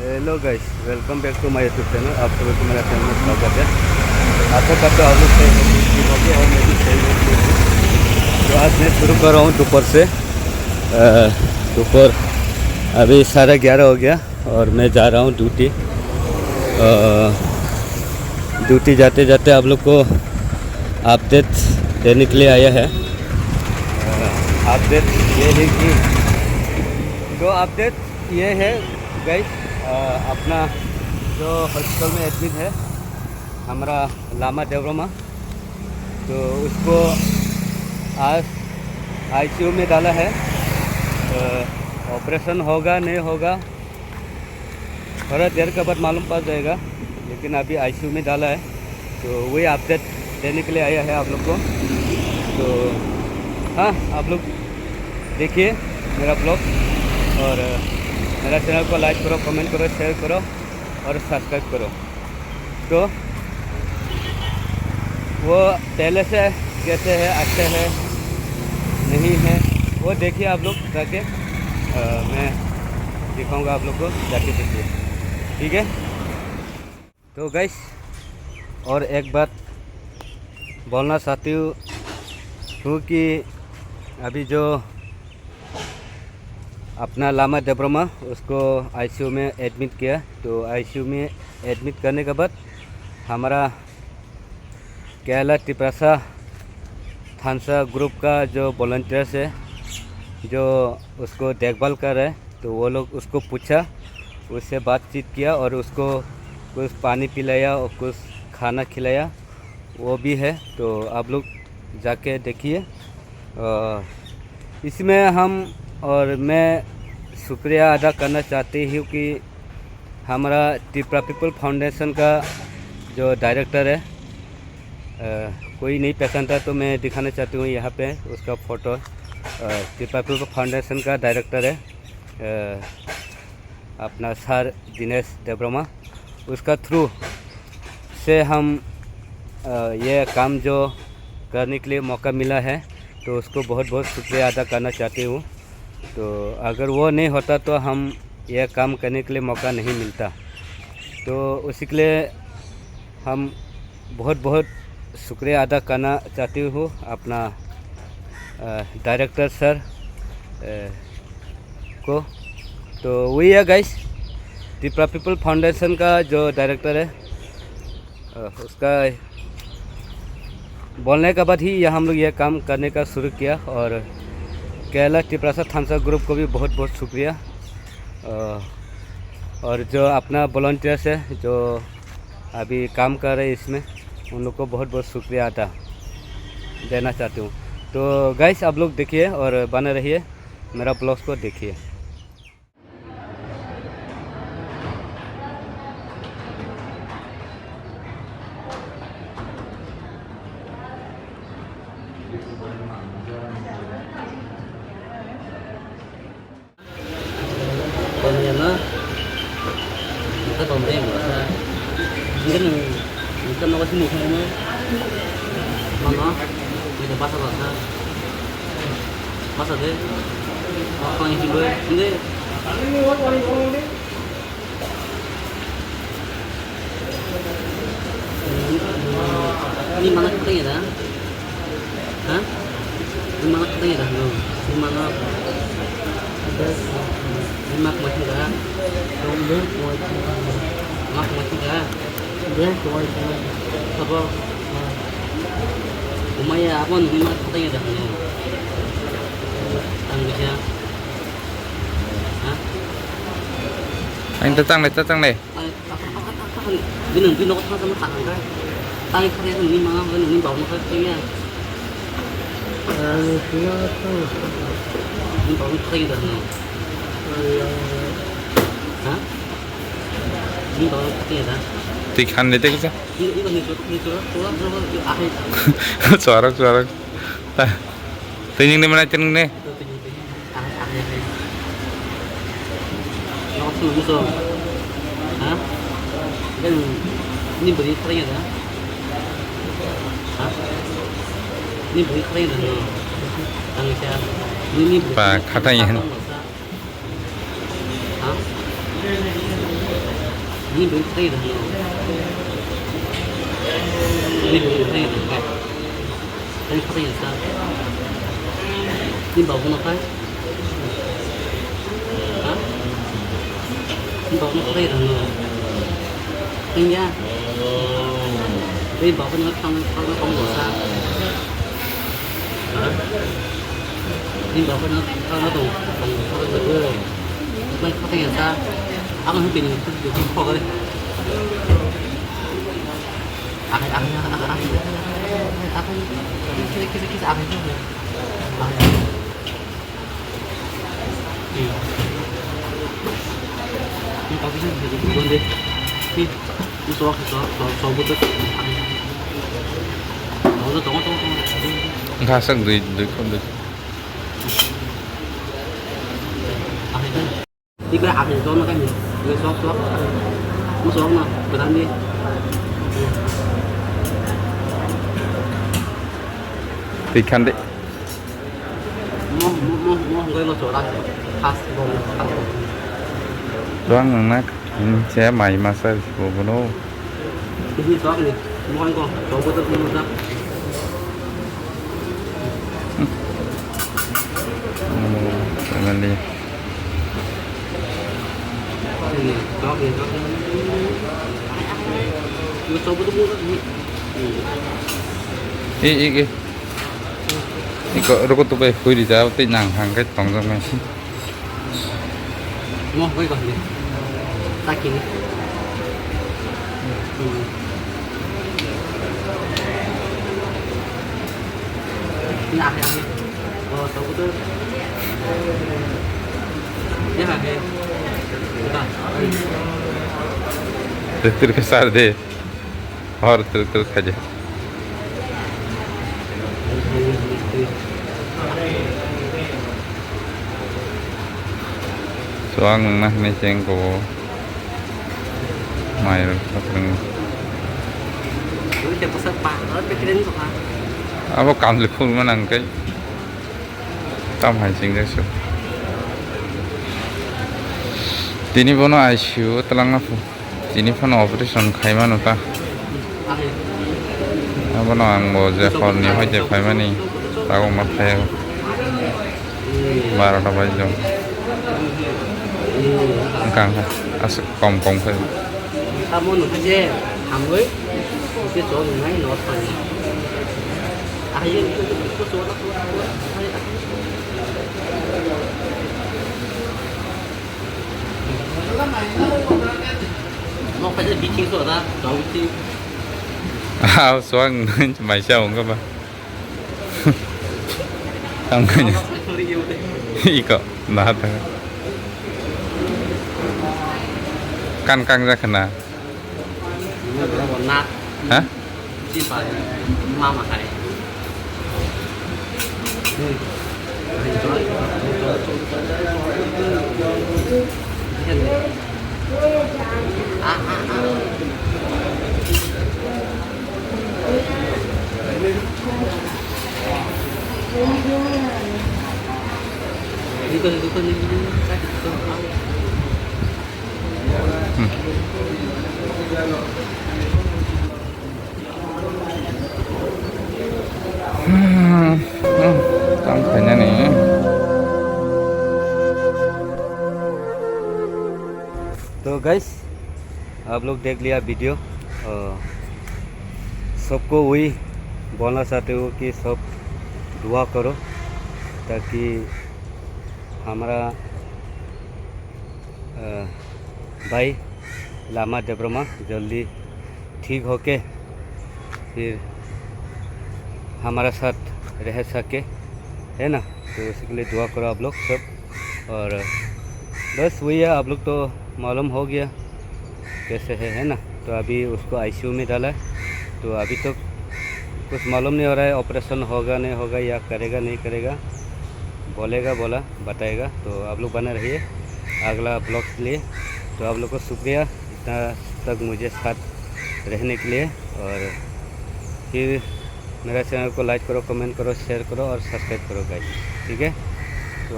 Hello guys, welcome back to my YouTube channel. आप सभी को मेरा चैनल में स्वागत है। आशा करते हो आप लोग सही होगी और मैं भी सही हूँ। तो आज मैं शुरू कर रहा हूँ दोपहर से। दोपहर अभी 11:30 हो गया और मैं जा रहा हूँ ड्यूटी। ड्यूटी जाते जाते आप लोग को अपडेट देने के लिए आया है। अपडेट ये है कि जो अपडेट ये है गाइस, अपना जो हॉस्पिटल में एडमिट है हमारा लामा देवरमा, तो उसको आज आईसीयू में डाला है। ऑपरेशन होगा नहीं होगा थोड़ा देर के बाद मालूम पड़ जाएगा, लेकिन अभी आईसीयू में डाला है। तो वही अपडेट देने के लिए आया है आप लोग को। तो हाँ, आप लोग देखिए मेरा ब्लॉग और मेरा चैनल को लाइक करो, कमेंट करो, शेयर करो और सब्सक्राइब करो। तो वो पहले से कैसे है, अच्छे है नहीं है, वो देखिए आप लोग जाके। मैं दिखाऊंगा आप लोग को, जाके देखिए, ठीक है। तो गाइस, और एक बात बोलना चाहती हूँ कि अभी जो अपना लामा देवरमा उसको आईसीयू में एडमिट किया। तो आईसीयू में एडमिट करने के बाद हमारा केरला टिप्रासा थानसा ग्रुप का जो वॉलंटियर्स है जो उसको देखभाल कर रहे हैं, तो वो लोग उसको पूछा, उससे बातचीत किया और उसको कुछ पानी पिलाया और कुछ खाना खिलाया, वो भी है। तो आप लोग जाके देखिए। इसमें हम और मैं शुक्रिया अदा करना चाहती हूँ कि हमारा टिप्रा पीपल फाउंडेशन का जो डायरेक्टर है, कोई नहीं पहचानता तो मैं दिखाना चाहती हूँ यहाँ पे उसका फ़ोटो। टिप्रा पीपल फाउंडेशन का डायरेक्टर है अपना सर दिनेश देवरमा। उसका थ्रू से हम ये काम जो करने के लिए मौका मिला है, तो उसको बहुत बहुत शुक्रिया अदा करना चाहती हूँ। तो अगर वो नहीं होता तो हम यह काम करने के लिए मौका नहीं मिलता। तो उसी के लिए हम बहुत बहुत शुक्रिया अदा करना चाहती हूँ अपना डायरेक्टर सर को। तो वही है गाइस, टिप्रा पीपल फाउंडेशन का जो डायरेक्टर है, उसका बोलने के बाद ही यह हम लोग यह काम करने का शुरू किया। और केरला टिप्रासा थानसा ग्रुप को भी बहुत बहुत शुक्रिया। और जो अपना वॉलंटियर्स है जो अभी काम कर रहे हैं इसमें, उन लोग को बहुत बहुत शुक्रिया अदा देना चाहती हूँ। तो गाइस, आप लोग देखिए और बने रहिए, मेरा ब्लॉग्स को देखिए। Còn nhà nó còn đây nữa sao cái nó có xin một thôi nữa nó bây giờ bắt sao sao bắt sao thế con như vậy thế ini mana katanya dah? Hah? Ini mana katanya dah? Ini mana? Mak macam dah. Mak macam dah. Apa? Umaya apa ni mak katanya dah? Anggusnya. Hah? Anh tăng này. Cái đường nó có sama tak kan? Tay kaya ni mana? Ni bawa nak kaya. Ni bawa kaya dah. Hah? Ni bawa kaya dah. Tikhan itu kita. Ini ni tu ahai. Suara. Tinggi ni mana tinggi ni? Nó sung sung. Hah? Cái ni beri kaya dah. Hah? Ni beri kaya dah. Angsa. Ni Pak katanya. Hah? Ini belum tadi dah. Ini belum tadi dah. Ini tadi dah. Ini bawa nak apa? Hah? Ini bawa nak tadi dah. Ini ya. Ini bawa nak thang công của sao? Ini bawa nak thang tủ công của Mày có thể sao? Ăn hơi bình được không khó đấy. Ăn cái ăn thôi. Ini kau bisa jadi bukan deh. Nih, ini so butuh. Tunggu. Khá sắc gì được không được. Đi cái ạp thì cho nó cái gì, người xóa, nó xóa mà, cứ ăn đi. Thì khăn đấy. Mua cái nó xóa ra, pass bông, pass bông. Doang nak saya mai masa bono. Ini xóa cái gì, mua anh con, xóa bớt tất nhiên ra. Jangan di. Ini xóa cái xóa. Nó xóa bớt mua cái gì. I거 tụi bay khui đi ra tây nàng hàng cái tòng ra này. Mua cái gì? Ta kỹ. Ini apa ya? Oh, tahu betul. Ya, oke. Terus ke साथ दे और terus खा जा. Soang nah ni ceng ko mai orang. Ini cepat sepak, lalu pikirin tuh kan. Apa kam lekung mana angkai? Tam hai sing dah so. Tini bono ICU telang apa? Tini bono operation khai mana ta? Bono ang mo je kon ni hoi je khai mana ni? Tahu mat khai. Baru dah baju. Càng as còng phải. Ta muốn một cái dê, hàng mới, cái chỗ này nó phải. Ai yên cái số nó nó phải là vị trí số ta, đó vị trí. Soang mày sao không ba? Không cái gì. Iko nát. Kan ra kena. Hah? Simpan mama kai. Itu Tampaknya nih. तो guys आप लोग देख लिया video. सबको वही बोलना चाहते हो कि सब दुआ करो ताकि हमारा भाई लामा देब्रमा जल्दी ठीक होके फिर हमारा साथ रह सके, है ना। तो इसके लिए दुआ करो आप लोग सब। और बस वही है, आप लोग तो मालूम हो गया कैसे है ना। तो अभी उसको आईसीयू में डाला है, तो अभी तो कुछ मालूम नहीं हो रहा है ऑपरेशन होगा नहीं होगा या करेगा नहीं करेगा, बोला बताएगा। तो आप लोग बने रहिए अगला ब्लॉग के लिए। तो आप लोग को शुक्रिया इतना तक मुझे साथ रहने के लिए। और फिर मेरा चैनल को लाइक करो, कमेंट करो, शेयर करो और सब्सक्राइब करो गाइस, ठीक है। तो